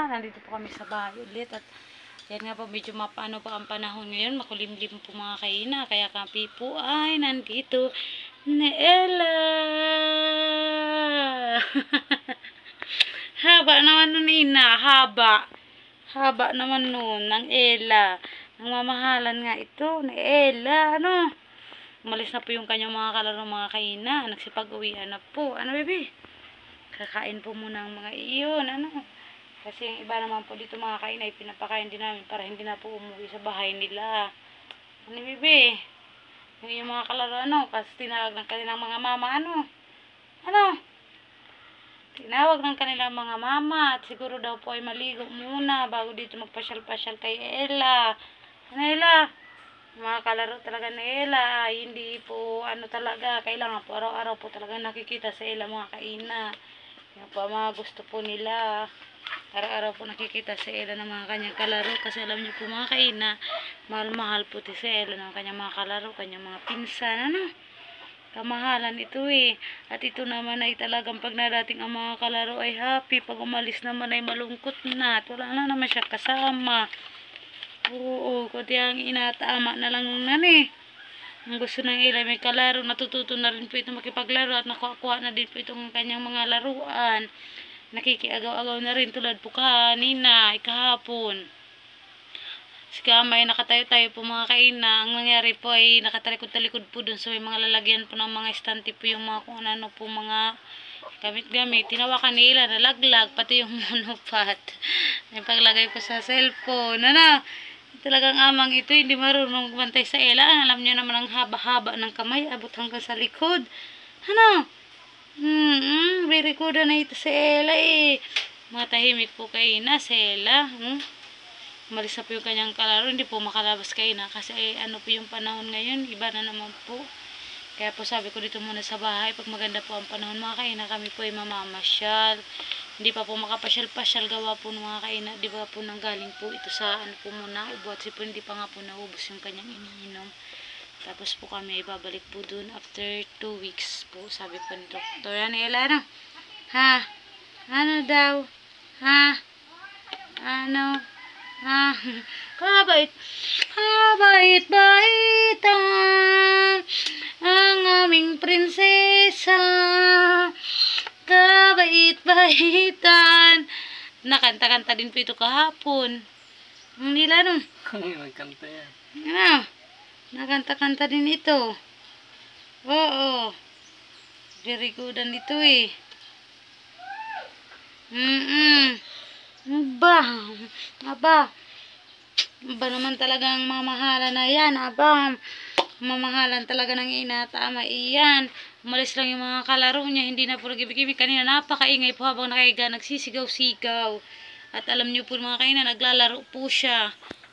Nandito po kami sa bahay ulit at yan nga po medyo mapano pa ang panahon ngayon, makulimlim po mga kaina, kaya kami po ay nandito ni Ella. Haba naman nun ina, haba naman nun ng Ella, ng mamahalan nga ito ni Ella. Ano, umalis na po yung kanyang mga kalaro mga kaina, nagsipag-uwian na po. Ano bebe, kakain po muna ang mga iyon. Ano, kasi yung iba naman po dito mga kain ay pinapakain din namin para hindi na po umuwi sa bahay nila. Ano bebe? Yung mga kalaro ano, kasi tinawag ng kanilang mga mama ano? Tinawag ng kanilang mga mama at siguro daw po ay maligo muna bago dito magpasyal-pasyal kay Ella. Ano Ella? Mga kalaro talaga ni Ella, hindi po ano talaga, kailangan po araw-araw po talaga nakikita sa Ella mga kaina. Yung po mga gusto po nila. Araw-araw po nakikita si Ella ng mga kanyang kalaro kasi alam niyo po mga kaina, mahal-mahal po si Ella ng kanyang mga kalaro, kanyang mga pinsan, ano? Kamahalan ito eh. At ito naman ay talagang pag narating ang mga kalaro ay happy, pag umalis naman ay malungkot na at wala na naman siya kasama. Oo, kundi ang inatama na lang nun eh. Ang gusto ng Ella may kalaro, natututo na rin po ito makipaglaro at nakuha na din po itong kanyang mga laruan. Nakikiagaw-agaw na rin tulad po kanina, kahapon. Si Kamay nakatayo-tayo po mga kaina. Ang nangyari po ay nakatalikod-talikod po dun. So may mga lalagyan po ng mga estante po yung mga kung ano po mga gamit-gamit. Tinawakan nila, nalaglag, pati yung monopod. May paglagay po sa cellphone. Ano? Talagang amang ito, hindi marunong magbantay sa Ella. Alam niyo naman ang haba-haba ng kamay, abot hanggang sa likod. Ano? Very good na ito si Ella eh. Matahimik po kay Ina si Ella. Umalis na po yung kanyang kalaro, hindi po makalabas kay Ina kasi ano po yung panahon ngayon, iba na naman po. Kaya po sabi ko dito muna sa bahay, pag maganda po ang panahon mga kaina, kami po ay mamamasyal. Hindi pa po makapasyal-pasyal gawa po ng mga kaina, di ba po nanggaling po ito sa ano po muna, ubot si po hindi pa nga po naubos yung kanyang iniinom. Tapos po kami ay babalik po dun after 2 weeks po, sabi po ni Dr. Ella, ano? Ha? Ano daw? Ha? Ano? Ha? Kabait-baitan ang aming prinsesa. Kabait-baitan. Nakanta-kanta din po ito kahapon. Hindi lang, no? Nagkanta yan. Ano? Nakanta-kanta din ito. Oo. Very good ang ito eh. Aba naman talagang mamahalan na yan. Aba, mamahalan talaga ng ina. Tama, iyan. Umalis lang yung mga kalaro niya. Hindi na po nagibig-ibig. Kanina napakaingay po habang nakaiga. Nagsisigaw-sigaw. At alam niyo po mga kaina, naglalaro po siya.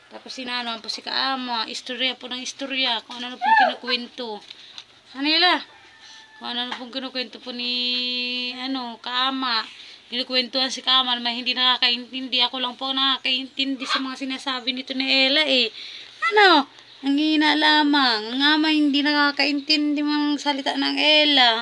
Tapos sinanoan po si Kaama. Istorya po ng istorya. Kung ano pong kinukwento. Kanila. Kung ano pong kinukwento po ni Kaama. Kinukwentuhan si Kaama naman hindi nakakaintindi. Ako lang po nakakaintindi sa mga sinasabi nito ni Ella eh. Ano? Ang hina lamang. Ang ama hindi nakakaintindi mga salita ng Ella.